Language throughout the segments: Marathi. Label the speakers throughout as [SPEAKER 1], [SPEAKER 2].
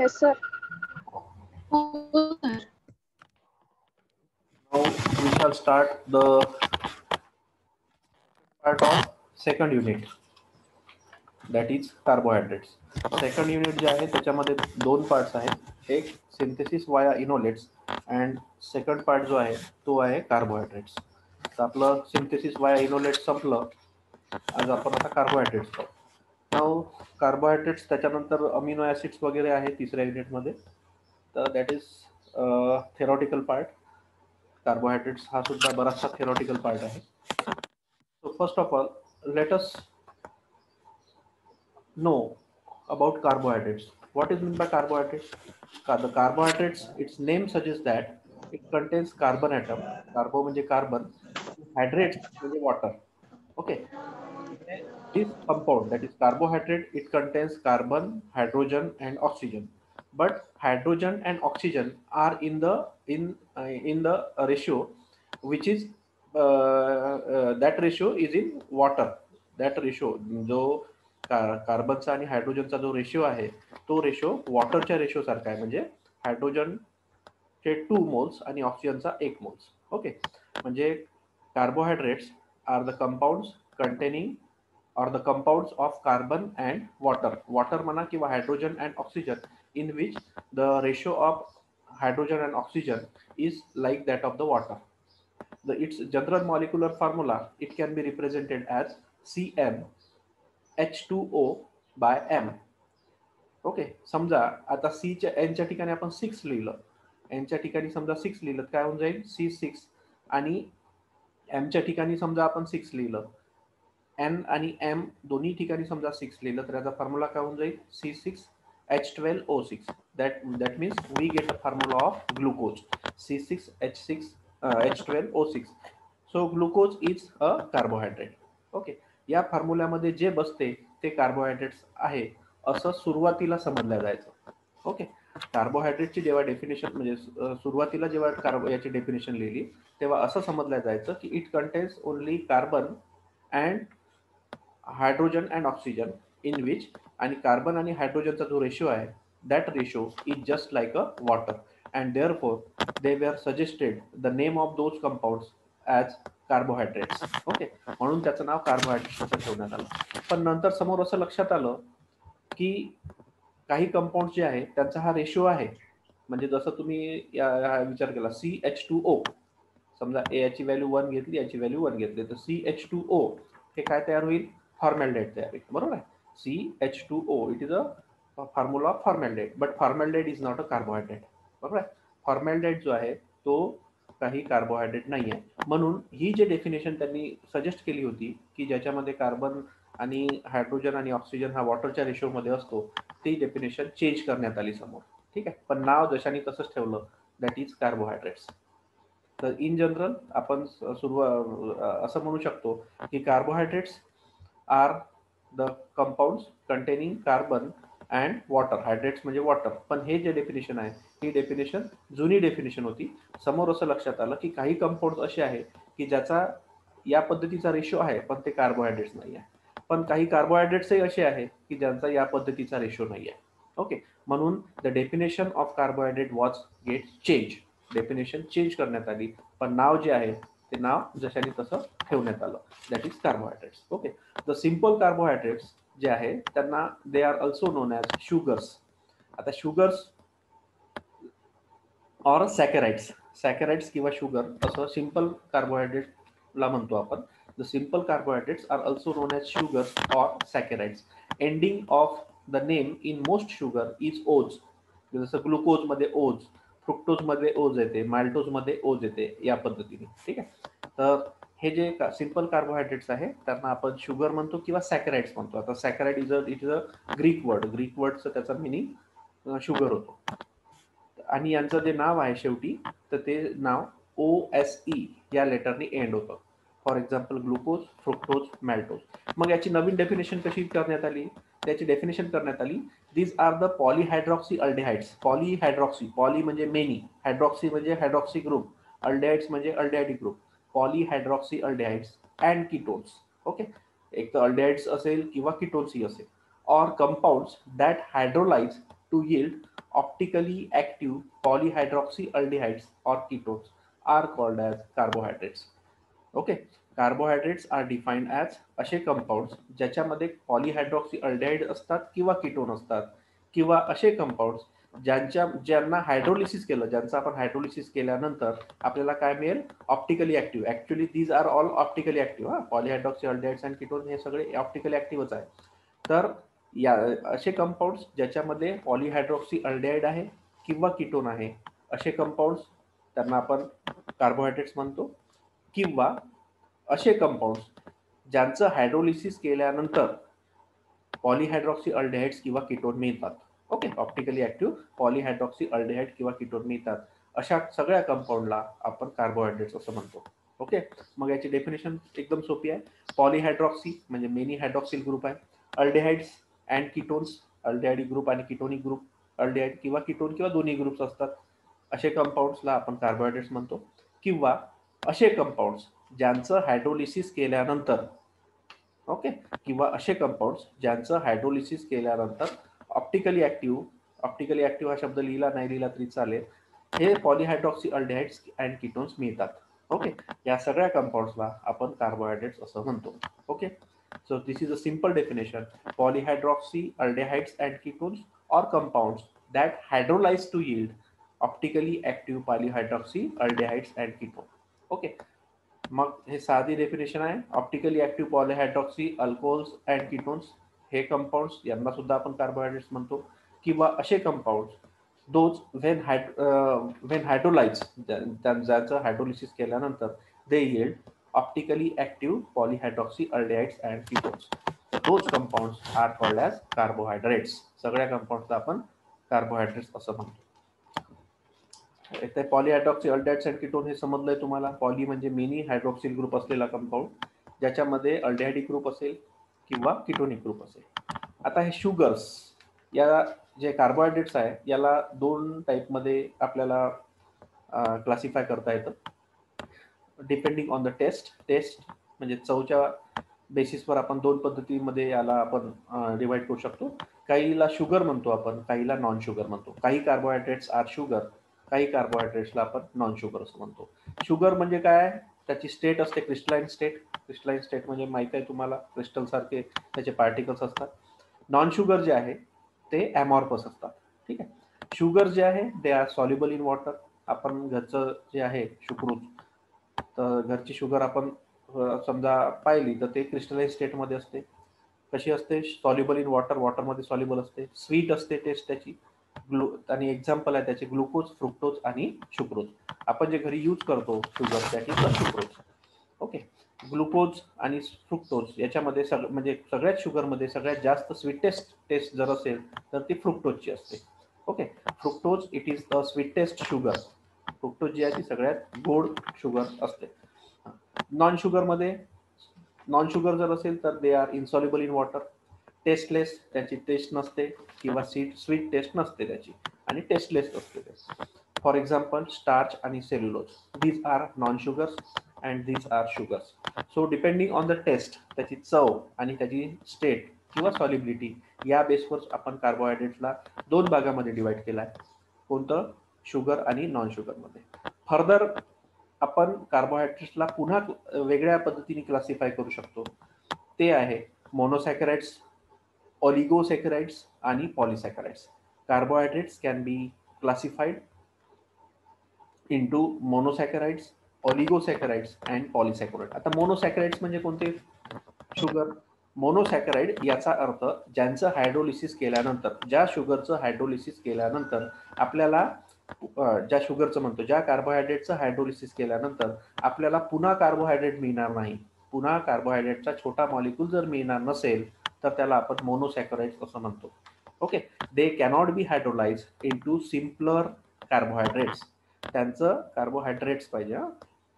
[SPEAKER 1] Yes, sir.
[SPEAKER 2] Now we shall start the part of second unit, that is carbohydrates. Second unit जे आहे त्याच्यामध्ये दोन पार्ट्स आहेत, एक सिंथेसिस वाया इनोलेट्स अँड सेकंड पार्ट जो आहे तो आहे कार्बोहायड्रेट्स. तर आपलं सिंथेसिस वाया इनोलेट्स संपलं. आज आपण आता कार्बोहायड्रेट्स पाहू. नाव कार्बोहायड्रेट्स त्याच्यानंतर अमिनो ॲसिड्स वगैरे आहे तिसऱ्या युनिटमध्ये. तर that is theoretical part. Carbohydrates हा सुद्धा बराचसा थेरॉटिकल पार्ट आहे. So first of all, let us know about carbohydrates. What is meant by carbohydrates? The carbohydrates, its name suggests that it contains carbon atom. Carbo म्हणजे carbon, hydrates म्हणजे water. Okay. This compound, that is carbohydrate, it contains carbon, hydrogen, and oxygen. But hydrogen and oxygen are in the ratio which is that ratio is in water. That ratio जो कार्बनचा आणि हायड्रोजनचा जो रेशिओ आहे तो रेशो वॉटरच्या रेशो सारखा आहे. म्हणजे हायड्रोजनचे 2 मोल्स आणि ऑक्सिजनचा 1 मोल्स. ओके. म्हणजे carbohydrates are the compounds containing or the compounds of carbon and water म्हणा किंवा hydrogen and oxygen, in which the ratio of hydrogen and oxygen is like that of the water. Its general molecular formula, it can be represented as CmH2O by M. Okay. समजा आता C च्या N च्या ठिकाणी आपण 6 लिहिलं, N च्या ठिकाणी समजा 6 लिहिलं, काय होऊन जाईल C6, आणि M च्या ठिकाणी समजा आपण 6 लिहिलं, N आणि M दोन्ही ठिकाणी समजा 6 लिहिलं, तर याचा फॉर्म्युला काय होऊन जाईल C6H12O6. that means we get a formula of glucose, C6H12O6. so glucose is a carbohydrate. Okay. या फॉर्म्युल्यामध्ये जे बसते ते कार्बोहायड्रेट्स आहे असं सुरुवातीला समजलं जायचं. ओके. कार्बोहायड्रेटची जेव्हा डेफिनेशन म्हणजे सुरुवातीला जेव्हा याची डेफिनेशन लिहिली तेव्हा असं समजलं जायचं की it contains only carbon and hydrogen and oxygen, in which, आणि कार्बन आणि हायड्रोजनचा जो रेशो आहे that ratio is just like a water, and therefore they were suggested the name of those compounds as carbohydrates. Okay. म्हणून त्याचं नाव कार्बोहायड्रेट्स असं ठेवण्यात आलं. पण नंतर समोर असं लक्षात आलं की काही कंपाऊंड जे आहे त्यांचा हा रेशो आहे. म्हणजे जसं तुम्ही विचार केला CH2O, समजा याची व्हॅल्यू 1 घेतली, याची व्हॅल्यू 1 घेतली, तर CH2O हे काय तयार होईल, फॉर्मॅल्डेहाइड तयार होईल. बरोबर आहे. CH2O it is a formula of formaldehyde, but formaldehyde is not a carbohydrate. बरोबर आहे. फॉर्मॅल्डेहाइड जो आहे तो काही कार्बोहायड्रेट नाही आहे. म्हणून ही जे डेफिनेशन त्यांनी सजेस्ट केली होती की ज्याच्यामध्ये कार्बन आणि हायड्रोजन आणि ऑक्सिजन हा वॉटरच्या रेशोमध्ये असतो, ती डेफिनेशन चेंज करण्यात आली समोर. ठीक आहे. पण नाव जशाने तसंच ठेवलं, दॅट इज कार्बोहायड्रेट्स. तर इन जनरल आपण असं म्हणू शकतो की carbohydrates are the compounds containing carbon and water. Hydrates म्हणजे वॉटर. पण हे जे डेफिनेशन आहे ही डेफिनेशन जुनी डेफिनेशन होती. समोर असं लक्षात आलं की काही कंपाऊंड्स असे आहे की ज्याचा या पद्धतीचा रेशो आहे पण ते कार्बोहायड्रेट्स नाही आहे. पण काही कार्बोहायड्रेट्सही असे आहे की ज्यांचा या पद्धतीचा रेशो नाही आहे. ओके. म्हणून the definition of carbohydrate was get change. Definition change करण्यात आली, पण नाव जे आहे ते नाव जशाने तसं ठेवण्यात आलं, that is carbohydrates. Okay. The simple carbohydrates जे आहे त्यांना they are also known as sugars. आता शुगर्स ऑर सॅकराइड्स किंवा शुगर असं सिम्पल कार्बोहायड्रेटला म्हणतो आपण. The simple carbohydrates are also known as sugars or saccharides. Ending of the name in most sugar is ose. जसं ग्लुकोजमध्ये ओज, फ्रुक्टोजमध्ये ओज येते, माल्टोजमध्ये ओज येते, या पद्धतीने. ठीक आहे. तर हे जे सिम्पल कार्बोहायड्रेट्स आहे त्यांना आपण शुगर म्हणतो किंवा सॅकराइड्स म्हणतो. आता saccharide it is a Greek वर्डचं त्याचा मिनिंग शुगर होतो. आणि यांचं जे नाव आहे शेवटी तर ते नाव OSE या लेटरनी एंड होतं. For example glucose, fructose, maltose. मग याची नवीन डेफिनेशन कशी करण्यात आली, त्याची डेफिनेशन करण्यात आली, these are the polyhydroxy aldehydes. Polyhydroxy, poly म्हणजे मेनी, हायड्रॉक्सी म्हणजे हायड्रॉक्सी ग्रुप, अल्डेहाइड्स म्हणजे aldehyde group, polyhydroxy aldehydes and ketones. Okay. एक तर अल्डेहाइड्स असेल किंवा कीटोन्सही असेल. Or compounds that hydrolyse to yield optically active polyhydroxyaldehydes or ketones are called as carbohydrates. Okay, carbohydrates are defined as असे कंपाऊंड्स ज्याच्यामध्ये पॉलीहायड्रॉक्सी असतात किंवा कीटोन असतात, किंवा असे कंपाऊंड्स ज्यांना हायड्रोलिसिस केलं, ज्यांचं आपण हायड्रोलिसिस केल्यानंतर आपल्याला काय मिळेल, optically active. Actually these are all optically active. Polyhydroxy aldehydes and ketone हे सगळे ऑप्टिकली ऍक्टिव्हच आहे. तर या असे कंपाऊंड्स ज्याच्यामध्ये पॉलीहायड्रॉक्सी अल्डेहाइड आहे किंवा कीटोन आहे, असे कंपाऊंड्स त्यांना आपण कार्बोहायड्रेट्स म्हणतो. किंवा असे कंपाऊंड्स ज्यांचं हायड्रोलिसिस केल्यानंतर पॉलीहायड्रॉक्सी अल्डेहाइड्स किंवा कीटोन मिळतात. ओके, ऑप्टिकली ऍक्टिव्ह पॉलीहायड्रॉक्सी अल्डेहाइड किंवा कीटोन मिळतात, अशा सगळ्या कंपाऊंडला आपण कार्बोहायड्रेट्स असं म्हणतो. ओके, मग याची डेफिनेशन एकदम सोपी आहे. पॉलीहायड्रॉक्सी म्हणजे मेनी हायड्रॉक्सिल ग्रुप आहे. अल्डेहाइड्स अँड कीटोन्स, अल्डेहाइडिक ग्रुप आणि कीटोनिक ग्रुप, अल्डेहाइड किंवा कीटोन किंवा दोन्ही ग्रुप्स असतात, असे कंपाऊंड्सला आपण कार्बोहायड्रेट्स म्हणतो. किंवा असे कंपाऊंड्स ज्यांचं हायड्रोलिसिस केल्यानंतर, ओके, किंवा असे कंपाऊंड्स ज्यांचं हायड्रोलिसिस केल्यानंतर ऑप्टिकली ऍक्टिव्ह हा शब्द लिहिला नाही लिहिला तरी चालेल, हे पॉलीहायड्रॉक्सी अल्डेहाइड्स अँड कीटोन्स मिळतात. ओके, या सगळ्या कंपाऊंड्सला आपण कार्बोहायड्रेट्स असं म्हणतो. Okay, so this is a simple definition. Polyhydroxy aldehydes and ketones or compounds that hydrolyze to yield optically active polyhydroxy aldehydes and ketones. Okay, मग हे साधी डेफिनेशन आहे. Optically active polyhydroxy alcohols and ketones हे कंपाऊंड्स यांना सुद्धा आपण कार्बोहायड्रेट्स म्हणतो. किंवा असे कंपाऊंड्स दोज व्हेन हायड्रोलाइज, ज्यांचं हायड्रोलिसिस केल्यानंतर they yield optically active polyhydroxy aldehydes and ketones. Those compounds are called as carbohydrates. सगळ्या कंपाऊंड्सला आपण कार्बोहायड्रेट्स असं म्हणतो. पॉलीहायड्रॉक्सी अल्डेहाइड्स अँड कीटोन हे समजलंय तुम्हाला. पॉली म्हणजे मेनी हायड्रॉक्सिल ग्रुप असलेला कंपाऊंड ज्याच्यामध्ये अल्डेहाइडिक ग्रुप असेल किंवा कीटोनिक ग्रुप असेल. आता हे शुगर्स, या जे कार्बोहायड्रेट्स आहे याला दोन टाईपमध्ये आपल्याला क्लासिफाय करता येतं, डिपेंडिंग ऑन द टेस्ट. म्हणजे चवच्या बेसिसवर आपण दोन पद्धतीमध्ये याला आपण डिवाइड करू शकतो. काहीला शुगर म्हणतो आपण, काहीला नॉन शुगर म्हणतो. काही कार्बोहायड्रेट्स आर शुगर, काही कार्बोहायड्रेट्सला आपण नॉन शुगर असं म्हणतो. शुगर म्हणजे काय, त्याची स्टेट असते क्रिस्टलाइन स्टेट म्हणजे माहिती आहे तुम्हाला, क्रिस्टल सारखे त्याचे पार्टिकल्स असतात. नॉन शुगर जे आहे ते ॲमॉर्फस असतात. ठीक आहे, शुगर जे आहे they are soluble in water. आपण घरचं जे आहे सुक्रोज, तर घरची शुगर आपण समजा पाहिली तर ते क्रिस्टलाइन स्टेटमध्ये असते. कशी असते, सॉल्युबल इन वॉटर, वॉटरमध्ये सॉल्युबल असते, स्वीट असते टेस्ट त्याची. आणि एक्झाम्पल आहे त्याचे ग्लुकोज, फ्रुक्टोज आणि शुक्रोज. आपण जे घरी यूज करतो sugar that is the sucrose. Okay, glucose आणि फ्रुक्टोज याच्यामध्ये म्हणजे सगळ्याच शुगरमध्ये सगळ्यात जास्त स्वीटेस्ट टेस्ट जर असेल तर ती फ्रुक्टोजची असते. Okay, fructose it is the sweetest sugar. Fructose जी आहे ती सगळ्यात गोड शुगर असते. नॉन शुगर जर असेल तर they are insoluble in water, tasteless, त्याची टेस्ट नसते किंवा स्वीट टेस्ट नसते त्याची, आणि टेस्टलेस असते ते. For example starch and cellulose, these are non sugars and these are sugars. So depending on the taste, त्याची चव आणि त्याची स्टेट किंवा सॉल्युबिलिटी, या बेसवर आपण कार्बोहायड्रेट्सला दोन भागामध्ये डिवाइड केला आहे. कोणतं, शुगर आणि नॉन शुगरमध्ये. फर्दर आपण कार्बोहायड्रेट्सला पुन्हा वेगळ्या पद्धतीने क्लासिफाय करू शकतो. ते आहे मोनोसॅकराइड्स, ऑलिगोसॅकराइड्स आणि polysaccharides. Carbohydrates can be classified into monosaccharides, oligosaccharides and polysaccharide. आता मोनोसॅकराइड्स म्हणजे कोणते, शुगर. मोनोसॅकराइड याचा अर्थ ज्यांचं हायड्रोलिसिस केल्यानंतर, ज्या शुगरचं हायड्रोलिसिस केल्यानंतर आपल्याला, ज्या शुगरचं म्हणतो, ज्या कार्बोहायड्रेटचं हायड्रोलिसिस केल्यानंतर आपल्याला पुन्हा कार्बोहायड्रेट मिळणार नाही, पुन्हा कार्बोहायड्रेटचा छोटा मॉलिक्यूल जर मिळणार नसेल तर त्याला आपण मोनोसॅकराइड्स असं म्हणतो. Okay, they cannot be hydrolyse into simpler carbohydrates. त्यांचं कार्बोहायड्रेट्स पाहिजे.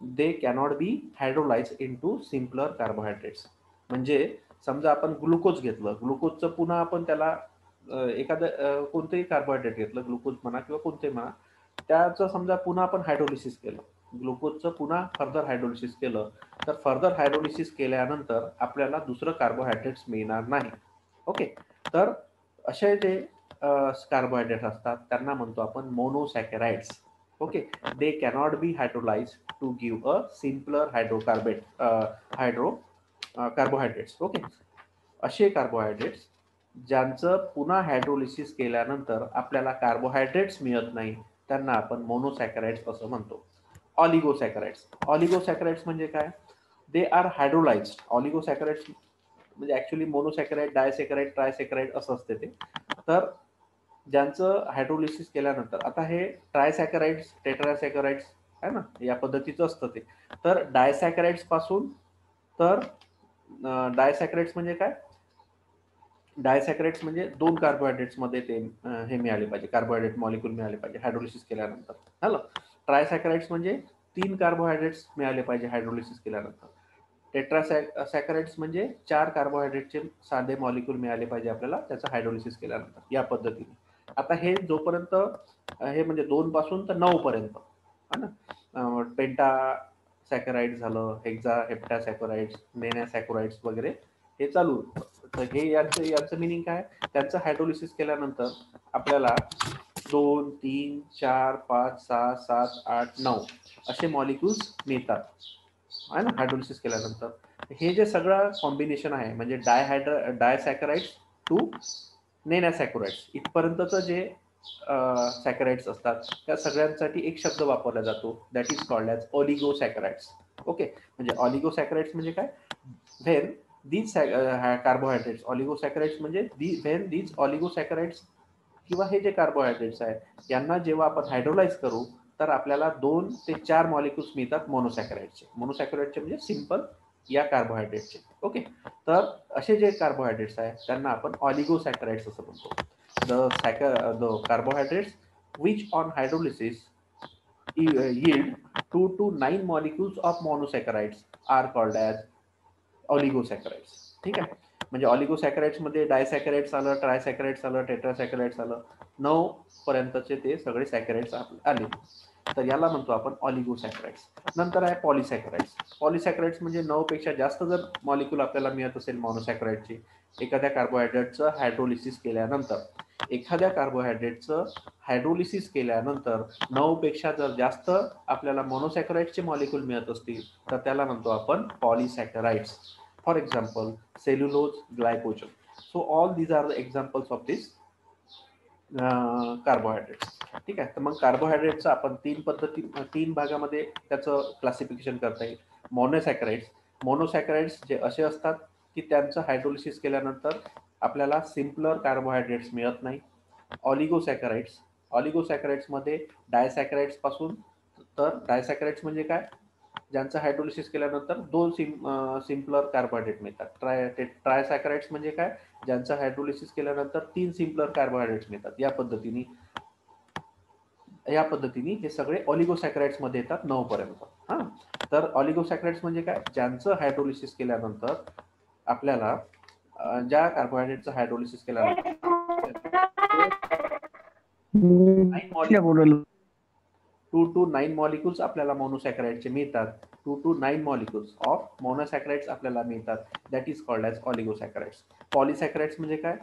[SPEAKER 2] They cannot be hydrolyse into simpler carbohydrates. म्हणजे समजा आपण ग्लुकोज घेतलं, ग्लुकोजचं पुन्हा आपण त्याला एखादं कोणतंही कार्बोहायड्रेट घेतलं, ग्लुकोज म्हणा किंवा कोणते म्हणा, त्याचं समजा पुन्हा आपण हायड्रोलिसिस केलं, ग्लुकोजचं पुन्हा फर्दर हायड्रोलिसिस केलं, तर फर्दर हायड्रोलिसिस केल्यानंतर आपल्याला दुसरं कार्बोहायड्रेट्स मिळणार नाही. ओके, तर असे जे कार्बोहायड्रेट असतात त्यांना म्हणतो आपण monosaccharides. Okay, they cannot be hydrolyse to give a simpler carbohydrates. Okay, असे कार्बोहायड्रेट्स ज्यांचं पुन्हा हायड्रोलिसिस केल्यानंतर आपल्याला कार्बोहायड्रेट्स मिळत नाही त्यांना आपण मोनोसॅकराइड्स असं म्हणतो. ऑलिगोसॅकराइड्स म्हणजे काय? They are हायड्रोलाइज्ड. ऑलिगोसॅकराइड्स म्हणजे ऍक्च्युली मोनोसॅकराइड, डायसॅकराइड, ट्रायसॅकराइड असं असते ते. तर ज्यांचं हायड्रोलिसिस केल्यानंतर, आता हे ट्रायसॅकराइड्स, टेट्रासॅकराइड्स आहे ना, या पद्धतीचं असतं ते. तर डायसॅकराइड्स पासून, तर डायसॅकराइड्स म्हणजे काय? डायसॅकराइड्स म्हणजे 2 कार्बोहायड्रेट्स मध्ये ते हे मिळाले पाहिजे, कार्बोहायड्रेट मॉलिक्यूल मिळाले पाहिजे हायड्रोलिसिस केल्यानंतर. झालं. ट्रायसॅकराइड्स म्हणजे 3 कार्बोहायड्रेट्स मिळाले पाहिजे हायड्रोलिसिस केल्यानंतर. टेट्रासॅकराइड्स म्हणजे 4 कार्बोहायड्रेटचे साधे मॉलिक्यूल मिळाले पाहिजे आपल्याला त्याचं हायड्रोलिसिस केल्यानंतर, या पद्धतीने. आता हे जोपर्यंत हे म्हणजे 2 पासून तर 9 पर्यंत है ना, पेंटा सॅकराइड झालं, हेक्झा हेप्टासॅकराइड्स, नेनॅसॅकराइड्स वगैरे हे चालू. तर हे याचं मिनिंग काय? त्यांचं हायड्रोलिसिस केल्यानंतर आपल्याला 2, 3, 4, 5, 6, 7, 8, 9 असे मॉलिक्यूल्स मिळतात आहे ना हायड्रोलिसिस केल्यानंतर. हे जे सगळं कॉम्बिनेशन आहे म्हणजे डायसॅकराइड्स टू नेनॅसॅकराइड्स इथपर्यंतचं जे सॅकराइड्स असतात त्या सगळ्यांसाठी एक शब्द वापरला जातो, that is called as oligosaccharides. Okay, म्हणजे ऑलिगोसॅकराइड्स म्हणजे काय? व्हेन these कार्बोहायड्रेट्स, ऑलिगोसॅकराइड्स म्हणजे व्हेन these ऑलिगोसॅकराइड्स किंवा हे जे कार्बोहायड्रेट्स आहेत यांना जेव्हा आपण हायड्रोलाइज करू तर आपल्याला 2 ते 4 मॉलिक्युल्स मिळतात मोनोसॅकराइडचे. मोनोसॅकराइडचे म्हणजे सिंपल या कार्बोहायड्रेटचे. ओके, तर असे जे कार्बोहायड्रेट्स आहेत त्यांना आपण ऑलिगोसॅकराइड्स असं म्हणतो. The carbohydrates which on hydrolysis yield 2 to 9 molecules of monosaccharides are called as ऑलिगोसॅकराइड्स. ठीक आहे, म्हणजे ऑलिगोसॅकराइड्स मध्ये डायसॅकराइड्स आलं, ट्रायसॅकराइड्स आलं, टेट्रासॅकराइड्स आलं, 9 पर्यंतचे ते सगळे सॅकराइड्स आले. तर याला म्हणतो आपण ऑलिगोसॅकराइड्स. नंतर आहे पॉलिसॅकराइड्स. पॉलिसॅकराइड्स म्हणजे 9 पेक्षा जास्त जर मॉलिक्यूल आपल्याला मिळत असेल मोनोसॅकराइडचे एखाद्या कार्बोहायड्रेटचं हायड्रोलिसिस केल्यानंतर, 9 पेक्षा जर जास्त आपल्याला मोनोसॅकराइडचे मॉलिक्यूल मिळत असतील तर त्याला म्हणतो आपण polysaccharides. For example cellulose, glycogen. So all these are the examples of this carbohydrates. ठीक आहे, तर मग कार्बोहायड्रेटचं आपण 3 भागामध्ये त्याचं क्लासिफिकेशन करता येईल. मोनोसॅकराइड्स जे असे असतात की त्यांचं हायड्रोलिसिस केल्यानंतर आपल्याला सिम्पलर कार्बोहायड्रेट्स मिळत नाही. ऑलिगोसॅकराइड्स मध्ये डायसॅकराइड्स पासून, तर डायसॅकराइड्स म्हणजे काय? ज्यांचं हायड्रोलिसिस केल्यानंतर 2 सिम्पलर कार्बोहायड्रेट मिळतात. ट्रायसॅकराइड्स म्हणजे काय? ज्यांचं हायड्रोलिसिस केल्यानंतर 3 सिम्पलर कार्बोहायड्रेट्स मिळतात. या पद्धतीने हे सगळे ऑलिगोसॅकराइड्स मध्ये येतात 9 पर्यंत. हा, तर ऑलिगोसॅकराइड्स म्हणजे काय? ज्यांचं हायड्रोलिसिस केल्यानंतर आपल्याला ज्या कार्बोहायड्रेटचं हायड्रोलिसिस केल्यानंतर 2 to 9 मॉलिक्युल्स आपल्याला मोनोसॅकराइडचे मिळतात. 2 to 9 मॉलिक्युल्स ऑफ मोनोसॅकराइड्स आपल्याला मिळतात. That is called as oligosaccharides. Polysaccharides म्हणजे काय?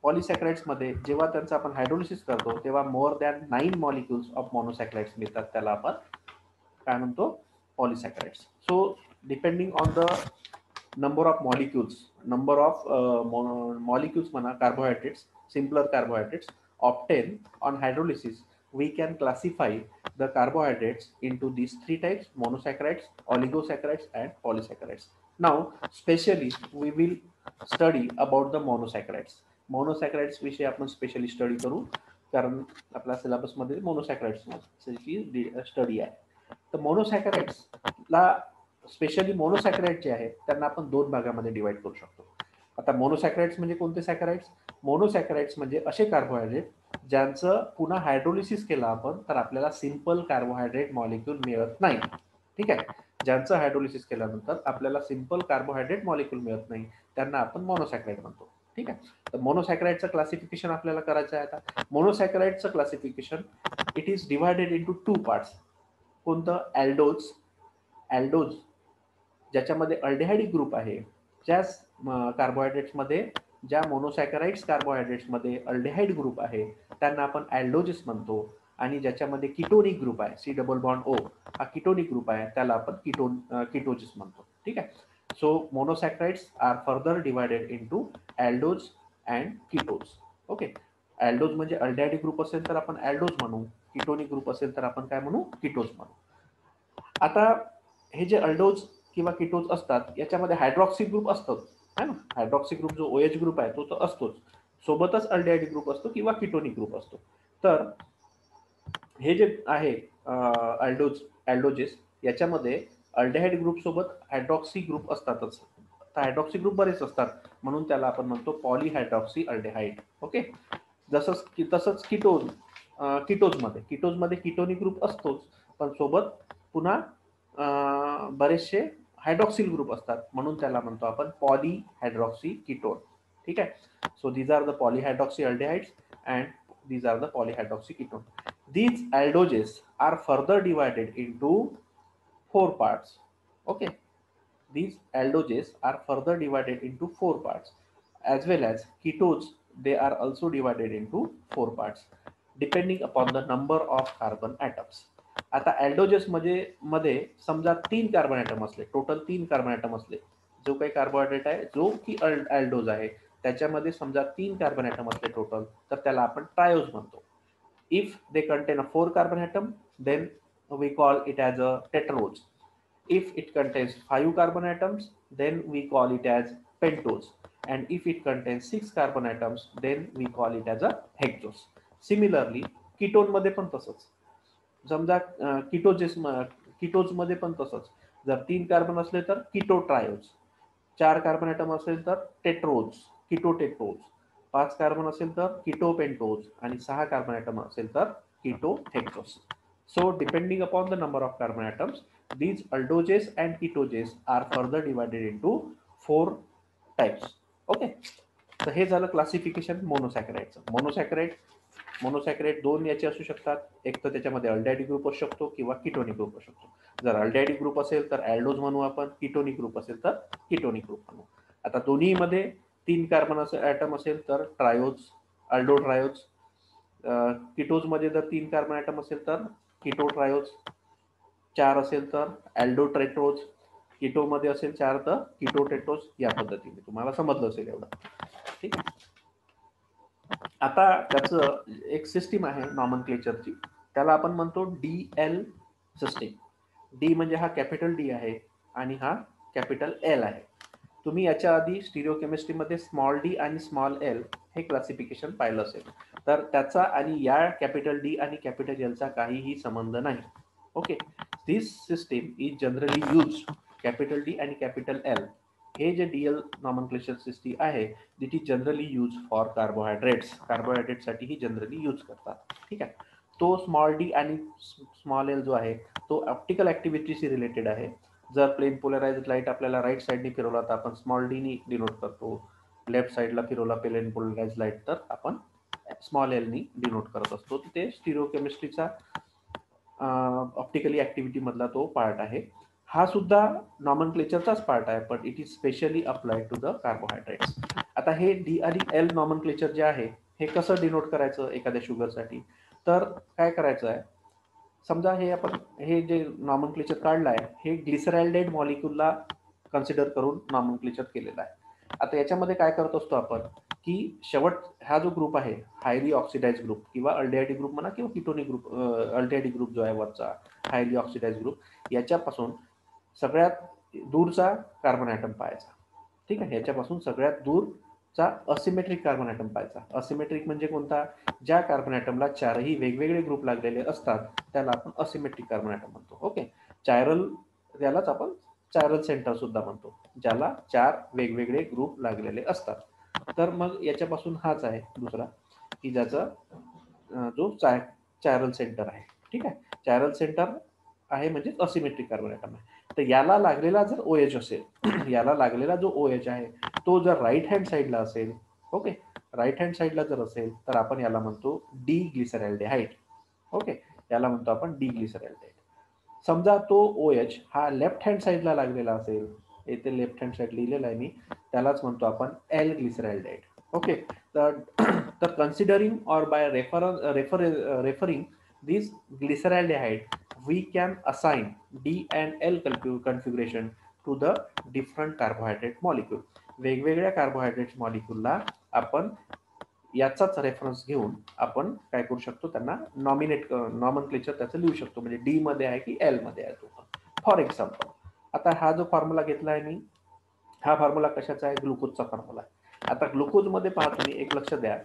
[SPEAKER 2] पॉलिसॅकराइड्स मध्ये जेव्हा त्यांचं आपण हायड्रोलिसिस करतो तेव्हा more than 9 molecules of monosaccharides मिळतात, त्याला आपण काय म्हणतो? Polysaccharides. So depending on the number of molecules म्हणा, carbohydrates, simpler carbohydrates obtained on hydrolysis, we can classify the carbohydrates into these 3 types: monosaccharides, oligosaccharides and polysaccharides. Now specially we will study about the monosaccharides. मोनोसॅकराइड्स विषयी आपण स्पेशली स्टडी करू कारण आपल्या सिलेबस मध्ये मोनोसॅकराइड्स स्टडी आहे. तर मोनोसॅकराइड्सला स्पेशली मोनोसॅकराइड जे आहे त्यांना आपण 2 भागामध्ये डिवाइड करू शकतो. आता मोनोसॅकराइड्स म्हणजे कोणते सॅकराइड्स? मोनोसॅकराइड्स म्हणजे असे कार्बोहायड्रेट ज्यांचं पुन्हा हायड्रोलिसिस केलं आपण तर आपल्याला सिंपल कार्बोहायड्रेट मॉलिक्यूल मिळत नाही. ठीक आहे, ज्यांचं हायड्रोलिसिस केल्यानंतर आपल्याला सिंपल कार्बोहायड्रेट मॉलिक्यूल मिळत नाही त्यांना आपण मोनोसॅकराइड म्हणतो. ठीक आहे, तर मोनोसॅकराइडचं क्लासिफिकेशन आपल्याला करायचं आहे. आता मोनोसॅकराइडचं classification it is divided into 2 parts. कोणतं? ॲल्डोज ज्याच्यामध्ये अल्डेहाइड ग्रुप आहे, ज्या कार्बोहायड्रेट्समध्ये ज्या मोनोसॅकराइड्स कार्बोहायड्रेट्स मध्ये अल्डेहाइड ग्रुप आहे त्यांना आपण ॲल्डोजेस म्हणतो, आणि ज्याच्यामध्ये किटोनिक ग्रुप आहे सी डबल बॉन्ड ओ हा किटोनिक ग्रुप आहे त्याला आपण किटोजेस म्हणतो. ठीक आहे. So monosaccharides are further divided into aldose and ketose. Okay. Aldose म्हणजे अल्डेहाइड ग्रुप असेल तर आपण ॲल्डोज म्हणू, किटोनिक ग्रुप असेल तर आपण काय म्हणू, किटोज म्हणू. आता हे जे अल्डोज किंवा किटोज असतात याच्यामध्ये हायड्रॉक्सी ग्रुप असतो है ना. हायड्रॉक्सी ग्रुप जो OH ग्रुप आहे तो तर असतोच, सोबतच अल्डेहाइड ग्रुप असतो किंवा किटोनिक ग्रुप असतो. तर हे जे आहे ॲल्डोजेस याच्यामध्ये अल्डेहाइड ग्रुप सोबत हायड्रॉक्सी ग्रुप असतातच. तर हायड्रॉक्सी ग्रुप बरेच असतात म्हणून त्याला आपण म्हणतो पॉलीहायड्रॉक्सी अल्डेहाइड. ओके. तसंच किटोजमध्ये किटोनिक ग्रुप असतोच, पण सोबत पुन्हा बरेचसे हायड्रॉक्सिल ग्रुप असतात म्हणून त्याला म्हणतो आपण पॉलीहायड्रॉक्सी कीटोन. ठीक आहे. So these are the polyhydroxy aldehydes and these are the polyhydroxy ketone. These aldoges are further divided into four parts. Okay. These aldoges are further divided into four parts, as well as ketones. They are also divided into four parts depending upon the number of carbon atoms. आता ॲल्डोजेस मध्ये समजा 3 कार्बन ॲटम असले, टोटल 3 कार्बन ॲटम असले, जो काही कार्बोहायड्रेट आहे जो की ॲल्डोज आहे त्याच्यामध्ये समजा 3 कार्बन ॲटम असले टोटल, तर त्याला आपण ट्रायोज म्हणतो. If they contain a 4 carbon atom then we call it as a tetrose. If it contains 5 carbon atoms, then we call it as pentose. And if it contains 6 carbon atoms, then we call it as a hexose. Similarly, ketone मध्ये पण तसंच. समजा किटोज मध्ये पण तसंच. जर 3 कार्बन असले तर किटोट्रायोज, 4 कार्बन ॲटम असेल तर टेट्रोज, किटोटेट्रोज, 5 कार्बन असेल तर किटोपेंटोज आणि 6 कार्बन ॲटम असेल तर किटोहेक्सोज. So depending upon the number of carbon atoms, these aldoges and ketoges are further divided into 4 types. Okay. तर हे झालं क्लासिफिकेशन मोनोसॅकराइडचं. मोनोसॅकराइड दोन याचे असू शकतात, एक तर त्याच्यामध्ये अल्डेहाइड ग्रुप असू शकतो किंवा किटोनिक ग्रुप असू शकतो. जर अल्डेहाइड ग्रुप असेल तर ॲल्डोज म्हणू आपण, किटोनिक ग्रुप असेल तर किटोनिक ग्रुप म्हणू. आता दोन्हीमध्ये 3 कार्बन ॲटम असेल तर ट्रायोज, अल्डो ट्रायोज. किटोजमध्ये जर 3 कार्बन ॲटम असेल तर किटोट्रायोज, 4 असेल तर ॲल्डोट्रेट्रोज, किटोमध्ये असेल 4 तर किटोटेट्रोज. या पद्धतीने तुम्हाला समजलं असेल एवढं. ठीक आहे. आता त्याचं एक सिस्टीम आहे नॉमनक्लेचरची, त्याला आपण म्हणतो DL सिस्टीम. डी म्हणजे हा कॅपिटल डी आहे आणि हा कॅपिटल एल आहे. तुम्ही याच्या आधी स्टिरिओकेमिस्ट्रीमध्ये स्मॉल डी आणि स्मॉल एल हे क्लासिफिकेशन पाहिलं असेल, तर त्याचा आणि या कॅपिटल डी आणि कॅपिटल एलचा काहीही संबंध नाही. ओके. This system is generally use, capital D आणि कॅपिटल एल हे जे DL नॉमनक्लेचर सिस्टीम आहे that is generally use for कार्बोहायड्रेटसाठी ही जनरली यूज करतात. ठीक आहे. तो स्मॉल डी आणि स्मॉल एल जो आहे तो ऑप्टिकल ऍक्टिव्हिटीशी रिलेटेड आहे. जर प्लेन पोलराइज्ड लाईट आपल्याला राईट साईडने फिरवला तर आपण स्मॉल डी नी डिनोट करतो, लेफ्ट साईडला फिरवला प्लेन पोलराइज्ड लाईट तर आपण स्मॉल एल नी डिनोट करत असतो. ते स्टिरिओकेमिस्ट्रीचा ऑप्टिकली ऍक्टिव्हिटी मधला तो पार्ट आहे. हा सुद्धा नॉमनक्लेचरचाच पार्ट आहे, पण it is specially applied to the carbohydrates. आता हे डी आणि एल नॉमनक्लेचर जे आहे हे कसं डिनोट करायचं एखाद्या शुगरसाठी, तर काय करायचं आहे, समजा हे जे नॉमनक्लेचर काढलं आहे हे ग्लिसरॅल्डेड मॉलिक्यूलला कन्सिडर करून नॉमनक्लेचर केलेलं आहे. आता याच्यामध्ये काय करत असतो आपण की शेवट हा जो ग्रुप आहे हायली ऑक्सिडाइज ग्रुप किंवा अल्डेहाइड ग्रुप म्हणा किंवा किटोनिक ग्रुप, अल्डेहाइड ग्रुप जो आहे वरचा हायली ऑक्सिडाइज ग्रुप, याच्यापासून सगळ्यात दूरचा कार्बन ॲटम पाहायचा. ठीक आहे. याच्यापासून सगळ्यात दूरचा असिमेट्रिक कार्बन ॲटम पाहायचा. असिमेट्रिक म्हणजे कोणता, ज्या कार्बन ॲटमला 4ही वेगवेगळे ग्रुप लागलेले असतात त्याला आपण असिमेट्रिक कार्बन ॲटम म्हणतो. ओके. त्यालाच आपण चायरल सेंटर सुद्धा म्हणतो, ज्याला 4 वेगवेगळे ग्रुप लागलेले असतात. तर मग याच्यापासून हाच आहे दुसरा की ज्याचा जो चायरल सेंटर आहे. ठीक आहे. चायरल सेंटर आहे म्हणजे असिमेट्रिक कार्बन ॲटम आहे. तर याला लागलेला जर OH असेल याला लागलेला जो OH आहे तो जर राईट हँड साईडला असेल, ओके, राईट हँड साईडला जर असेल तर आपण याला म्हणतो डी ग्लिसरॅल्डेहाइड. ओके. याला म्हणतो आपण डी ग्लिसरॅल्डेहाइड. समजा तो OH हा लेफ्ट हँड साईडला लागलेला असेल, इथे लेफ्ट हँड साईड लिहिलेला आहे मी, त्यालाच म्हणतो आपण एल ग्लिसरॅल्डेहाइड. ओके, तर कन्सिडरिंग और bye referring this glyceraldehyde we can assign D and L configuration to the different carbohydrate molecule. वेगवेगळ्या कार्बोहायड्रेट मॉलिक्यूलला आपण याचाच रेफरन्स घेऊन आपण काय करू शकतो, त्यांना नॉमनक्लेचर त्याचं लिहू शकतो, म्हणजे डी मध्ये आहे की एल मध्ये आहे तो. फॉर एक्झाम्पल आता हा जो फॉर्म्युला घेतला आहे मी, हा फॉर्म्युला कशाचा आहे, ग्लुकोजचा फॉर्म्युला आहे. आता ग्लुकोज मध्ये पहा तुम्ही, एक लक्ष द्या,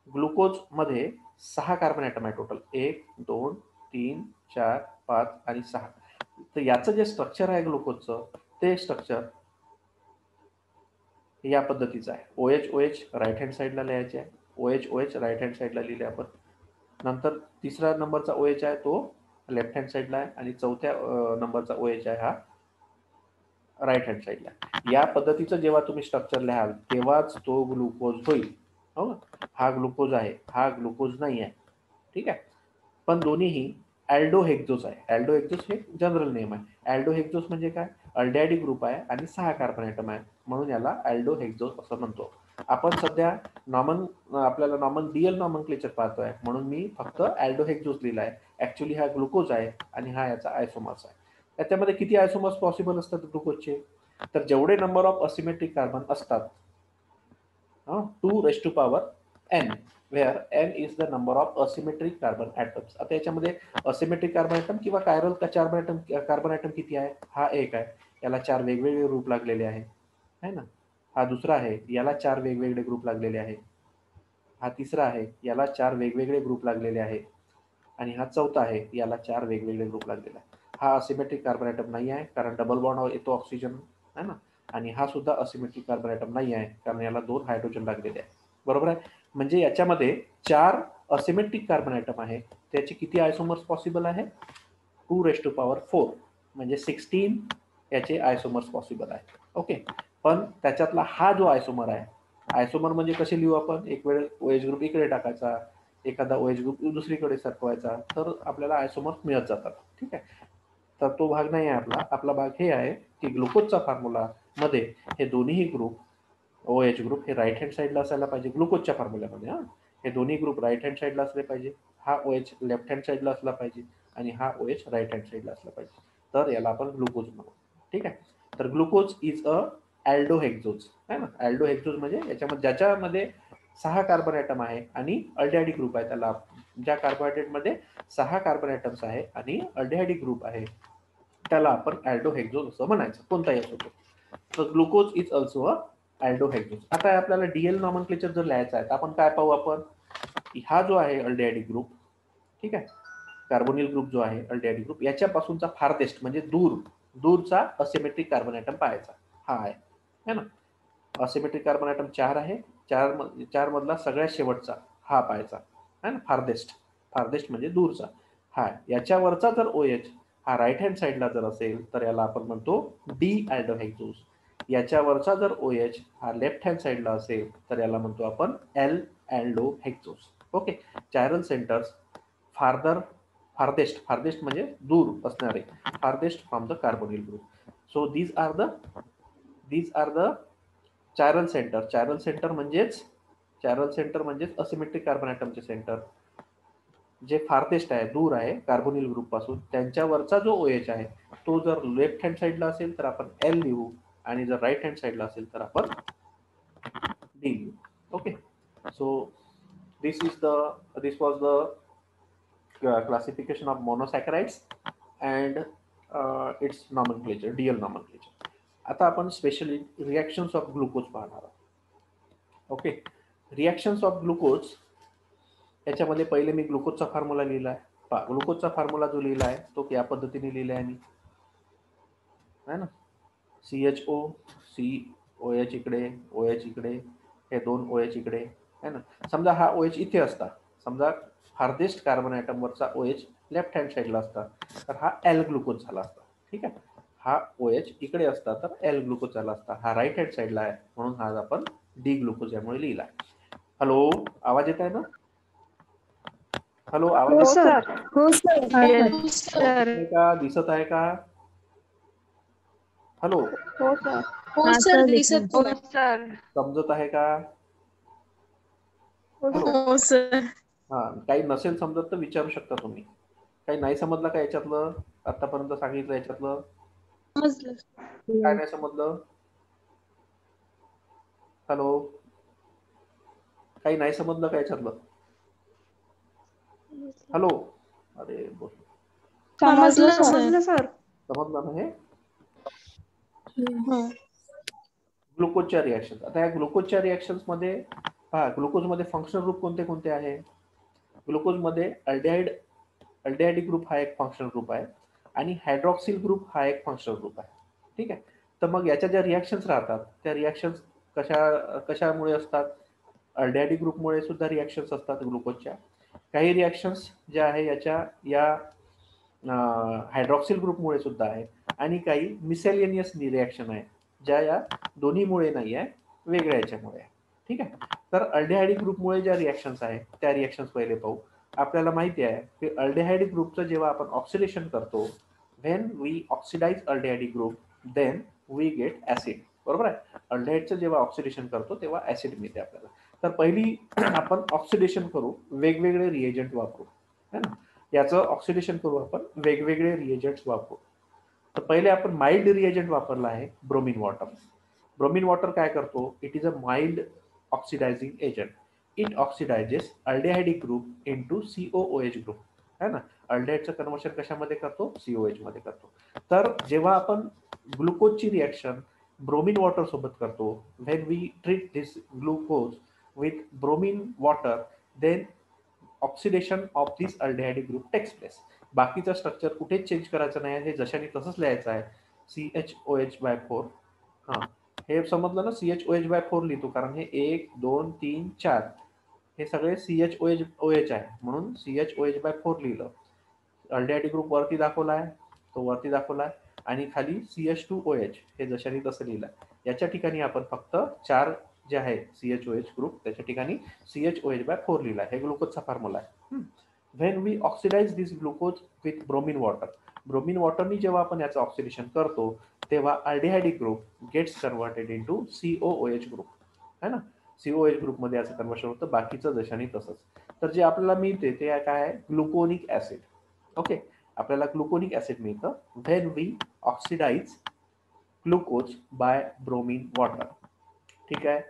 [SPEAKER 2] ग्लुकोज मध्ये 6 कार्बन ॲटम आहे टोटल, 1 2 3 4 5 आणि 6. तर याचं जे स्ट्रक्चर आहे ग्लुकोजचं, ते स्ट्रक्चर या पद्धतीचं आहे. OH OH राईट हँड साईडला लिहायचे आहे, OH OH राईट हँड साईडला लिहिले आपण. नंतर तिसरा नंबरचा OH आहे तो लेफ्ट हँड साईडला आहे, आणि चौथ्या नंबरचा OH आहे हा राईट हँड साईडला. या पद्धतीचं जेव्हा तुम्ही स्ट्रक्चर लिहाल तेव्हाच तो ग्लुकोज होईल. हो, हा ग्लुकोज आहे, हा ग्लुकोज नाही आहे. ठीक आहे, पण दोन्हीही ॲल्डोहेक्झोज आहे. ॲल्डोहेक्झोज हे जनरल नेम आहे. ॲल्डोहेक्झोज म्हणजे काय, अल्डिहाइड ग्रुप आहे आणि 6 कार्बन ॲटम आहे, म्हणून याला ॲल्डोहेक्झोज असं म्हणतो. आपण सध्या आपल्याला डीएल नॉमनक्लेचर पाहतोय, म्हणून मी फक्त ॲल्डोहेक्झोज लिहिला आहे. ॲक्च्युली हा ग्लुकोज आहे आणि हा याचा आयसोमर्स आहे. त्याच्यामध्ये किती आयसोमर्स पॉसिबल असतात ग्लुकोजचे, तर जेवढे नंबर ऑफ असिमेट्रिक कार्बन असतात 2n, where n is the number of asymmetric carbon atoms. आता याच्यामध्ये असिमेट्रिक कार्बन ॲटम किंवा कायरल कार्बन ॲटम किती आहे, हा एक आहे, याला 4 वेगवेगळे ग्रुप लागलेले आहे ना. हा दुसरा आहे, याला 4 वेगवेगळे ग्रुप लागलेले आहे. हा तिसरा आहे, याला 4 वेगवेगळे ग्रुप लागलेले आहे. आणि हा चौथा आहे, याला 4 वेगवेगळे ग्रुप लागलेले आहे. हा असिमेट्रिक कार्बन ॲटम नाही आहे, कारण डबल बॉन्ड येतो ऑक्सिजन आहे ना. आणि हा सुद्धा असिमेट्रिक कार्बन ॲटम नाही आहे, कारण याला 2 हायड्रोजन लागलेले आहे. बरोबर आहे. म्हणजे याच्यामध्ये 4 असिमेट्रिक कार्बन ॲटम आहे, त्याचे किती आयसोमर्स पॉसिबल आहे, 2⁴, म्हणजे 16 याचे आयसोमर्स पॉसिबल आहे. ओके, पण त्याच्यातला हा जो आयसोमर आहे, आयसोमर म्हणजे कसे लिहू आपण, एक वेळ OH ग्रुप इकडे टाकायचा, एखादा OH ग्रुप दुसरीकडे सरकवायचा, तर आपल्याला आयसोमर्स मिळत जातात. ठीक आहे, तर तो भाग नाही आहे आपला. आपला भाग हे आहे की ग्लुकोजचा फॉर्म्युला मध्ये हे दोन्ही ग्रुप OH ग्रुप हे राईट हँड साईडला असायला पाहिजे ग्लुकोजच्या फॉर्म्युल्यामध्ये. हे दोन्ही ग्रुप राईट हँड साईडला असले पाहिजे, हा OH लेफ्ट हँड साईडला असला पाहिजे आणि हा OH राईट हँड साईडला असला पाहिजे, तर याला आपण ग्लुकोज म्हणू. ठीक आहे, तर ग्लुकोज इज अ ॲल्डोहेक्झोज आहे ना. ॲल्डोहेक्झोज म्हणजे याच्यामध्ये ज्याच्यामध्ये 6 कार्बन ॲटम आहे आणि अल्डिहाइड ग्रुप आहे, त्याला ज्या कार्बोहायड्रेटमध्ये 6 कार्बन ॲटम्स आहे आणि अल्डिहाइड ग्रुप आहे त्याला आपण ॲल्डोहेक्झोज असं म्हणायचं, कोणताही असो तो. तर ग्लुकोज इज ऑल्सो अ ॲल्डोहेक्झोज. आता आपल्याला डीएल नॉमनक्लेचर जर लिहायचं आहे तर आपण काय पाहू, आपण हा जो आहे अल्डिहाइड ग्रुप, ठीक आहे, कार्बोनिल ग्रुप जो आहे अल्डिहाइड ग्रुप, याच्यापासूनचा फारदेस्ट म्हणजे दूरचा असिमेट्रिक कार्बन ॲटम पाहायचा, हा आहे ना. असिमेट्रिक कार्बन ॲटम 4 आहे, 4 मधला सगळ्यात शेवटचा हा पाहायचा आहे ना, फारदेस्ट म्हणजे दूरचा. हा याच्यावरचा जर OH हा राईट हँड साईडला जर असेल तर याला आपण म्हणतो डी ॲल्डोहेक्झोज. याच्यावरचा जर OH हा लेफ्ट हँड साईडला असेल तर याला म्हणतो आपण L aldohexose. Okay, chiral centres farthest म्हणजे दूर असणारे, farthest from the carbonyl group. So these are the chiral centre म्हणजेच असिमेट्रिक कार्बन ॲटमचे सेंटर, जे फारदेस्ट आहे, दूर आहे कार्बोनिल ग्रुप पासून. त्यांच्यावरचा जो OH आहे तो जर लेफ्ट हँड साईडला असेल तर आपण एल लिहू, आणि जर राईट हँड साईडला असेल तर आपण डी लिहू. Okay, so this was the classification of monosaccharides and its nomenclature, DL nomenclature. आता आपण स्पेशली रिॲक्शन्स ऑफ ग्लुकोज पाहणार आहोत. ओके, रिॲक्शन्स ऑफ ग्लुकोज याच्यामध्ये पहिले मी ग्लुकोजचा फॉर्म्युला लिहिला आहे. ग्लुकोजचा फॉर्म्युला जो लिहिला आहे तो या पद्धतीने लिहिला आहे मी, है ना. CHO, COH इकडे, OH इकडे, हे 2 OH इकडे है ना. समजा हा OH इथे असता, समजा फारदेस्ट कार्बन ॲटम वरचा OH लेफ्ट हँड साईडला असता तर हा एल ग्लुकोज झाला असता. ठीक आहे, हा OH इकडे असता तर एल ग्लुकोज झाला असता. हा राईट हँड साईडला आहे म्हणून हा आपण डी ग्लुकोज यामुळे लिहिला. हॅलो, आवाज येत आहे ना? हॅलो, आवाज
[SPEAKER 1] हो सर.
[SPEAKER 2] का दिसत आहे का? हॅलो,
[SPEAKER 1] हो सर.
[SPEAKER 3] हो सर, दिसत
[SPEAKER 1] सर.
[SPEAKER 2] समजत आहे का?
[SPEAKER 1] हो सर.
[SPEAKER 2] हा, काही नसेल समजत तर विचारू शकता तुम्ही. काही नाही समजलं का याच्यातलं, आतापर्यंत सांगितलं याच्यातलं?
[SPEAKER 1] समजलं.
[SPEAKER 2] काय नाही समजलं? हॅलो, काही नाही समजलं का याच्यातलं? हॅलो, अरे बोल.
[SPEAKER 1] समजलं सर.
[SPEAKER 2] समजलं ना हे?
[SPEAKER 1] हो.
[SPEAKER 2] ग्लुकोजच्या रिॲक्शन. आता या ग्लुकोजच्या रिॲक्शन्स मध्ये पहा, ग्लुकोज मध्ये फंक्शनल ग्रुप कोणते कोणते आहे? ग्लुकोज मध्ये अल्डेहाइड ग्रुप हा एक फंक्शनल ग्रुप आहे आणि हायड्रॉक्सिल ग्रुप हा एक फंक्शनल ग्रुप आहे. ठीक आहे. तर मग याच्या ज्या रिॲक्शन्स राहतात त्या रिॲक्शन्स कशामुळे असतात? अल्डेहाइड ग्रुपमुळे सुद्धा रिॲक्शन्स असतात ग्लुकोजच्या. काही रिॲक्शन्स ज्या आहे या हायड्रॉक्सिल ग्रुपमुळे सुद्धा आहे आणि काही मिसेलिनियस रिॲक्शन आहे ज्या या दोन्हीमुळे नाही आहे, वेगळ्या याच्यामुळे आहे. ठीक आहे. तर अल्डेहाइड ग्रुपमुळे ज्या रिॲक्शन्स आहेत त्या रिॲक्शन्स पहिले पाहू. आपल्याला माहिती आहे की अल्डेहाइड ग्रुपचं जेव्हा आपण ऑक्सिडेशन करतो, when we oxidise aldehyde group then we get acid. बरोबर आहे. अल्डेहाइडचं जेव्हा ऑक्सिडेशन करतो तेव्हा ऍसिड मिळते आपल्याला. तर पहिली आपण ऑक्सिडेशन करू, वेगवेगळे रिएजंट वापरू, है ना. याचं ऑक्सिडेशन करू आपण, वेगवेगळे रिएजंट्स वापरू. तर पहिले आपण माइल्ड रिएजंट वापरला आहे ब्रोमीन वॉटर. ब्रोमीन वॉटर काय करतो? It is a mild oxidising agent. It oxidises aldehydic group into COOH group, है ना. अल्डेहाइडचं कन्वर्शन कशामध्ये करतो? COH मध्ये करतो. तर जेव्हा आपण ग्लुकोजची रिॲक्शन ब्रोमीन वॉटर सोबत करतो, when we treat this glucose with bromine water, then oxidation of this aldehyde group takes place. बाकीचं स्ट्रक्चर कुठेच चेंज करायचं नाही, हे जशाने तसंच लिहायचं आहे. CHOH/4. हां, हे समजलं ना? CHOH/4 लिहितो कारण हे 1 2 3 4 हे सगळे CHOH आहे म्हणून CHOH/4 लिहिलं. अल्डेहाइड ग्रुप वरती दाखवलाय, तो वरती दाखवलाय आणि खाली CH2OH हे जशाने तसं लिहिलं. याच्या ठिकाणी आपण फक्त 4 जे आहे CHOH ग्रुप त्याच्या ठिकाणी CHOH/4 लिहिला. हे ग्लुकोजचा फॉर्म्युला आहे. When we oxidise this glucose with bromine water, bromine वॉटरनी जेव्हा आपण याचं ऑक्सिडेशन करतो तेव्हा aldehydic group gets converted into COOH group, है ना. COOH ग्रुपमध्ये याचं कन्वर्शन होतं, बाकीचं जशाने तसंच. तर जे आपल्याला मिळते ते काय आहे? Gluconic acid. ओके. आपल्याला ग्लुकोनिक ऍसिड मिळतं when we oxidise glucose by bromine water. ठीक आहे.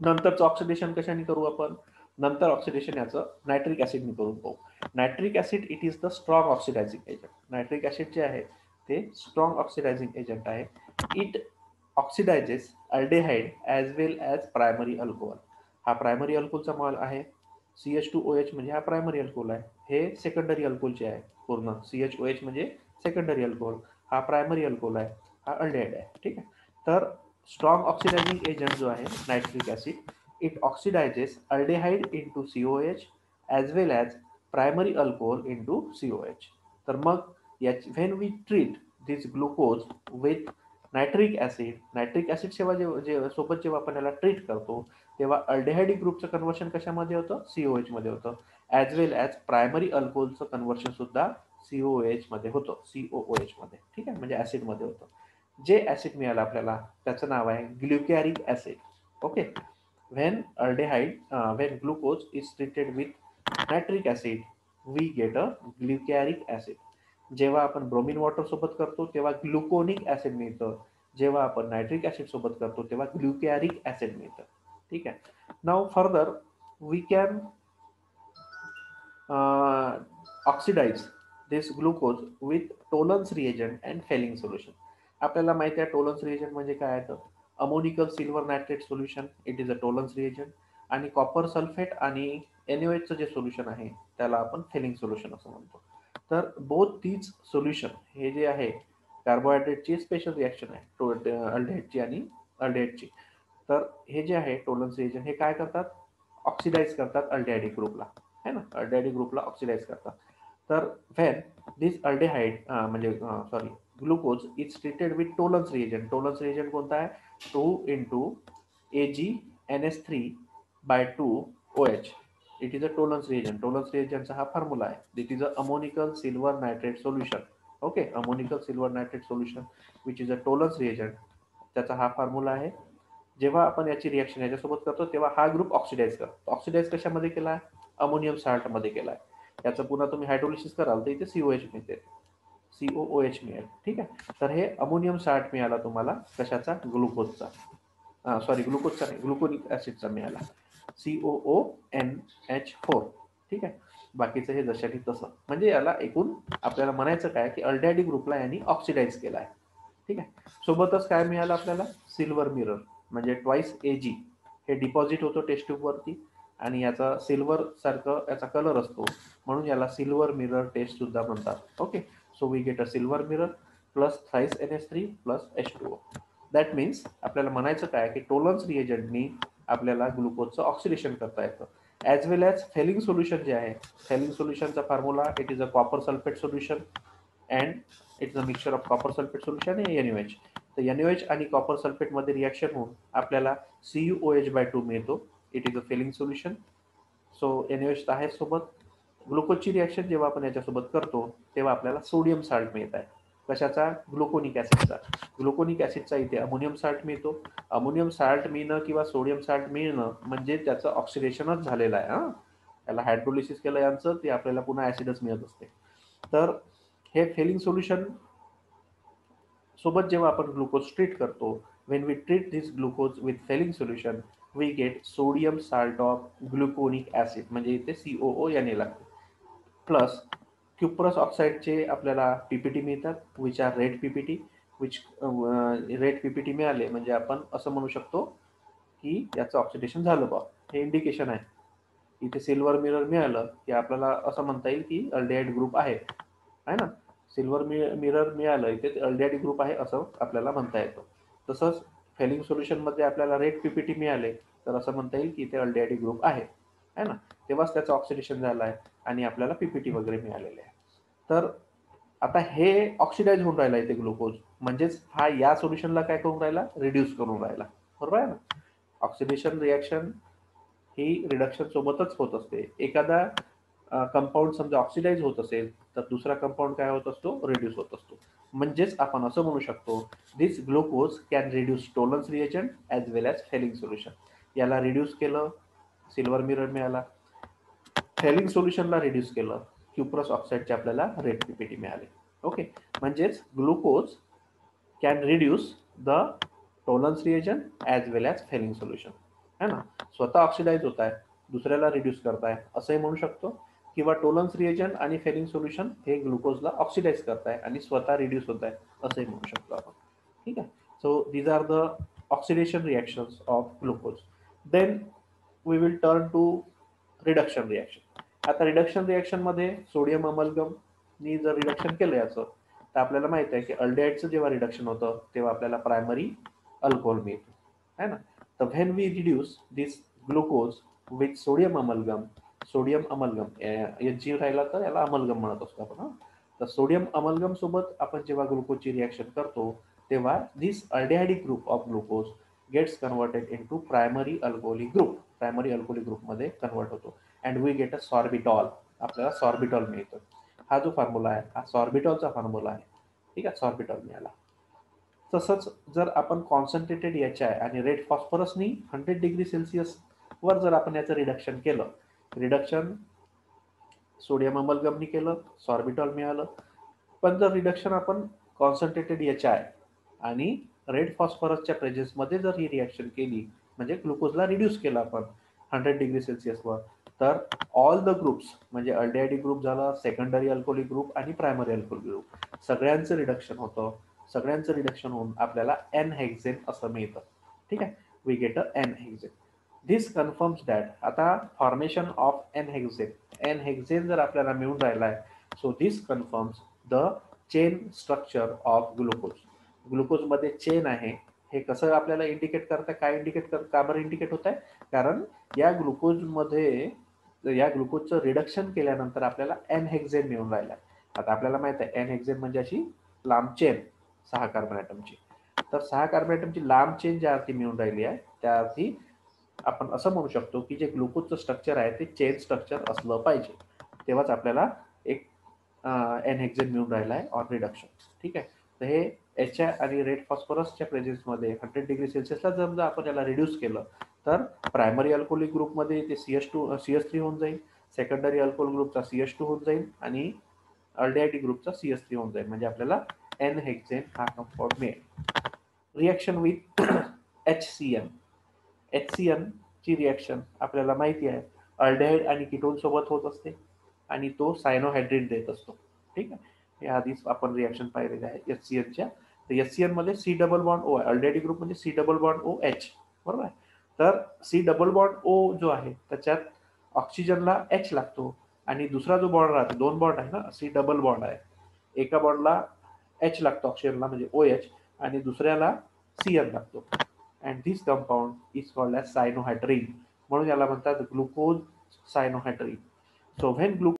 [SPEAKER 2] नंतरचं ऑक्सिडेशन कशाने करू आपण? नंतर ऑक्सिडेशन याचं नायट्रिक ऍसिडने करून पाहू. Nitric acid it is the strong oxidising agent. Nitric acid जे आहे ते स्ट्रॉंग ऑक्सिडायझिंग एजंट आहे. It oxidises aldehyde as well as primary alcohol. हा प्रायमरी अल्कोहोलचा मॉल आहे. CH2OH म्हणजे हा प्रायमरी अल्कोहोल आहे. हे सेकंडरी अल्कोहोलचे आहे पूर्ण. CHOH म्हणजे सेकंडरी अल्कोहोल, हा प्रायमरी अल्कोहोल आहे, हा अल्डेहाइड आहे. ठीक आहे. तर स्ट्रॉंग ऑक्सिडायझिंग एजंट जो आहे nitric acid, it oxidises aldehyde into COH as well as primary alcohol into COH. तर मग when we treat this glucose with nitric acid, nitric acid सोबत जेव्हा आपण याला ट्रीट करतो तेव्हा अल्डेहाइड ग्रुपचं कन्वर्शन कशामध्ये होतं? COH मध्ये होतं. As well as primary अल्कोहोलचं conversion सुद्धा COOH मध्ये होतं, COOH मध्ये. ठीक आहे. म्हणजे ऍसिडमध्ये होतं. जे ऍसिड मिळालं आपल्याला त्याचं नाव आहे glucaric acid. Okay. When when glucose is treated with nitric acid we get a glucaric acid. जेव्हा आपण ब्रोमीन वॉटर सोबत करतो तेव्हा ग्लुकोनिक ऍसिड मिळतं, जेव्हा आपण नायट्रिक ऍसिड सोबत करतो तेव्हा ग्लुकॅरिक ऍसिड मिळतं. ठीक आहे. Now further we can oxidise this glucose with Tollens reagent and Fehling solution. आपल्याला माहिती आहे टोलन्स रिएजंट म्हणजे काय आहे? Ammoniacal silver nitrate solution, it is a Tollens reagent. आणि कॉपर सल्फेट आणि NaOHचं जे सोल्युशन आहे त्याला आपण फेलिंग सोल्युशन असं म्हणतो. तर बोथ तीच सोल्युशन हे जे आहे कार्बोहायड्रेटची स्पेशल रिॲक्शन आहे अल्डेहाइडची आणि अल्डेहाइडची. तर हे जे आहे टोलन्स रिएजंट हे काय करतात? ऑक्सिडाइज करतात अल्डेहाइडिक ग्रुपला, है ना. अल्डेहाइडिक ग्रुपला ऑक्सिडाइज करतात. तर व्हेन दिस अल्डेहाइड म्हणजे sorry glucose is treated with Tollens reagent. Tollens reagent कोणता आहे? 2 into AgNH3/2OH. It is a Tollens reagent. Tollens रिएजंटचा हा फॉर्म्युला आहे. It is a ammoniacal silver nitrate solution. Okay. Ammoniacal silver nitrate solution which is a Tollens reagent, त्याचा हा फॉर्म्युला आहे. जेव्हा आपण याची रिएक्शन याच्यासोबत करतो तेव्हा हा ग्रुप ऑक्सिडाइज करतो. ऑक्सिडाइज कशामध्ये केला? अमोनियम साल्टमध्ये केलाय. याचं पुन्हा तुम्ही हायड्रोलिसिस कराल तर इथे COH मिळते, COOH मिळेल. ठीक आहे. तर हे अमोनियम साल्ट मिळाला तुम्हाला कशाचा? ग्लुकोजचा. सॉरी, ग्लुकोजचा नाही, ग्लुकोनिक ऍसिडचा मिळाला, COONH4. ठीक आहे. बाकीचं हे जशाने तसं. म्हणजे याला एकूण आपल्याला म्हणायचं काय की अल्डिहाइड ग्रुपला यांनी ऑक्सिडाइज केला आहे. ठीक आहे. सोबतच काय मिळालं आपल्याला? सिल्वर मिरर, म्हणजे ट्वाइस Ag हे डिपॉझिट होतो टेस्ट ट्यूब वरती आणि याचा सिल्वर सारखं याचा कलर असतो, म्हणून याला सिल्वर मिरर टेस्ट सुद्धा म्हणतात. Okay. So we get a silver mirror plus thrice NH3 plus H2O. That means आपल्याला म्हणायचं काय की टोलन्स रिएजंटनी आपल्याला ग्लुकोजचं ऑक्सिडेशन करता येतं. As well as Fehling solution जे आहे, फेलिंग सोल्युशनचा formula it is a copper sulphate solution and it's a mixture of copper sulphate solution आणि NaOH. तर NaOH आणि कॉपर सल्फेटमध्ये रिॲक्शन होऊन आपल्याला CuOH/2 मिळतो. It is a Fehling solution. So NaOH आहे सोबत. ग्लुकोजची रिॲक्शन जेव्हा आपण याच्यासोबत करतो तेव्हा आपल्याला सोडियम साल्ट मिळत आहे. कशाचा? ग्लुकोनिक ॲसिडचा. ग्लुकोनिक ॲसिडचा इथे अमोनियम साल्ट मिळतो. अमोनियम साल्ट मिळणं किंवा सोडियम साल्ट मिळणं म्हणजे त्याचं ऑक्सिडेशनच झालेलं आहे. त्याला हायड्रोलिसिस केलं यांचं ते आपल्याला पुन्हा ॲसिडच मिळत असते. तर हे फेलिंग सोल्युशन सोबत जेव्हा आपण ग्लुकोज ट्रीट करतो, when we treat this glucose with failing solution we get sodium salt of gluconic acid, म्हणजे इथे COO याने लागते, प्लस क्युप्रस ऑक्साईडचे आपल्याला PPT मिळतात which are red PPT, which red PPT मिळाले म्हणजे आपण असं म्हणू शकतो की याचं ऑक्सिडेशन झालं बा, हे इंडिकेशन आहे. इथे सिल्वर मिरर मिळालं की आपल्याला असं म्हणता येईल की अल्डिहाइड ग्रुप आहे ना. सिल्वर मिरर मिळालं इथे अल्डिहाइड ग्रुप आहे असं आपल्याला म्हणता येतं. तसंच फेलिंग सोल्युशनमध्ये आपल्याला रेड PPT मिळाले तर असं म्हणता येईल की इथे अल्डिहाइड ग्रुप आहे ना. तेव्हाच त्याचं ऑक्सिडेशन झालं आहे आणि आपल्याला PPT वगैरे मिळालेले आहे. तर आता हे ऑक्सिडाइज होऊन राहिला इथे ग्लुकोज, म्हणजेच हा या सोल्युशनला काय करून राहिला? रिड्यूस करून राहिला. बरोबर आहे ना. ऑक्सिडेशन रिॲक्शन ही रिडक्शन सोबतच होत असते. एखादा कंपाऊंड समजा ऑक्सिडाइज होत असेल तर दुसरा कंपाऊंड काय होत असतो? रिड्यूस होत असतो. म्हणजेच आपण असं म्हणू शकतो this glucose can reduce Tollens reagent as well as Fehling solution. याला रिड्यूस केलं, सिल्वर मिरर मिळाला. फेलिंग सोल्युशनला रिड्यूस केलं, क्युप्रस ऑक्साईडचे आपल्याला रेड PPT मिळाले. ओके. म्हणजेच glucose can reduce the Tollens reagent as well as Fehling solution, है ना. स्वतः ऑक्सिडाइज होत आहे, दुसऱ्याला रिड्यूस करताय असंही म्हणू शकतो, किंवा टोलन्स रिएजंट आणि फेलिंग सोल्युशन हे ग्लुकोजला ऑक्सिडाइज करताय आणि स्वतः रिड्यूस होत आहे असंही म्हणू शकतो आपण. ठीक आहे. So these are the oxidation reactions of glucose. Then we will turn to reduction reaction. आता रिडक्शन रिॲक्शनमध्ये सोडियम अमलगमनी जर रिडक्शन केलं याचं तर आपल्याला माहित आहे की अल्डिहाइडचं जेव्हा रिडक्शन होतं तेव्हा आपल्याला प्रायमरी अल्कोहोल मिळतो, है ना. तर when we reduce this glucose with sodium amalgam जी राहिला तर याला अमलगम म्हणत असतो आपण. तर सोडियम अमलगम सोबत आपण जेव्हा ग्लुकोजची रिॲक्शन करतो तेव्हा this aldehydic group of glucose gets converted into primary alcoholic ग्रुपमध्ये कन्वर्ट होतो and we get a sorbitol. आपल्याला सॉर्बिटॉल मिळतं. हा जो फॉर्म्युला आहे हा सॉर्बिटॉलचा फॉर्म्युला आहे. ठीक आहे. सॉर्बिटॉल मिळाला. तसंच जर आपण कॉन्सन्ट्रेटेड HI आणि रेड फॉस्फरसनी 100°C वर जर आपण याचं रिडक्शन केलं, रिडक्शन सोडियम अमलगमनी केलं, सॉर्बिटॉल मिळालं. पण जर रिडक्शन आपण कॉन्सन्ट्रेटेड HI आणि रेड फॉस्फरसच्या प्रेझेन्समध्ये जर ही रिॲक्शन केली, म्हणजे ग्लुकोजला रिड्यूस केलं आपण 100°C वर, तर ऑल द ग्रुप्स म्हणजे अल्डिहाइड ग्रुप झाला, सेकंडरी अल्कोहोलिक ग्रुप आणि प्रायमरी अल्कोहोलिक ग्रुप सगळ्यांचं रिडक्शन होतं. सगळ्यांचं रिडक्शन होऊन आपल्याला N-हेक्सेन असं मिळतं. ठीक आहे. वी गेट अ N-हेक्सेन. दिस कन्फर्म्स दॅट आता फॉर्मेशन ऑफ N-हेक्सेन जर आपल्याला मिळून राहिला आहे, so this confirms the chain structure of glucose. ग्लुकोजमध्ये चेन आहे हे कसं आपल्याला इंडिकेट करतं? काय इंडिकेट का बरं इंडिकेट होत आहे? कारण या ग्लुकोजचं रिडक्शन केल्यानंतर आपल्याला N-हेक्सेन मिळून राहिला आहे. आता आपल्याला माहित आहे N-हेक्सेन म्हणजे अशी लांब चेन 6 कार्बन ॲटमची. तर 6 कार्बन ॲटमची लांब चेन ज्या अर्थी मिळून राहिली आहे त्या अर्थी आपण असं म्हणू शकतो की जे ग्लुकोजचं स्ट्रक्चर आहे ते चेन स्ट्रक्चर असलं पाहिजे, तेव्हाच आपल्याला एक N-हेक्सेन मिळून राहिला आहे ऑन रिडक्शन. ठीक आहे. तर हे याच्या आणि रेड फॉस्फरसच्या प्रेझेन्समध्ये 100 डिग्री सेल्सिअसला समजा आपण याला रिड्यूस केलं तर प्रायमरी अल्कोहोलिक ग्रुपमध्ये ते CH3 होऊन जाईल, सेकंडरी अल्कोहोल ग्रुपचा CH2 होऊन जाईल आणि अल्डिहाइड ग्रुपचा CH3 होऊन जाईल. म्हणजे आपल्याला एन हेक्सेन हा कंपाऊंड मिळेल. रिएक्शन विथ HCN ची रिएक्शन आपल्याला माहिती आहे अल्डिहाइड आणि कीटोन सोबत होत असते आणि तो सायनोहायड्रेट देत असतो. ठीक आहे, हे आधीच आपण रिएक्शन पाहिलेले आहे HCNच्या. तर HCN मध्ये C डबल बॉन्ड O आहे, अल्डिहाइड ग्रुप म्हणजे C डबल बॉन्ड OH, बरोबर आहे. तर C डबल बॉन्ड O जो आहे त्याच्यात ऑक्सिजनला H लागतो आणि दुसरा जो बॉन्ड राहतो, 2 बॉन्ड आहे ना, C डबल बॉन्ड आहे, एका बॉन्डला H लागतो ऑक्सिजनला म्हणजे OH आणि दुसऱ्याला Cn लागतो. And this compound is called as cyanohydrin, म्हणून याला म्हणतात ग्लुकोज सायनोहायड्रीन. So when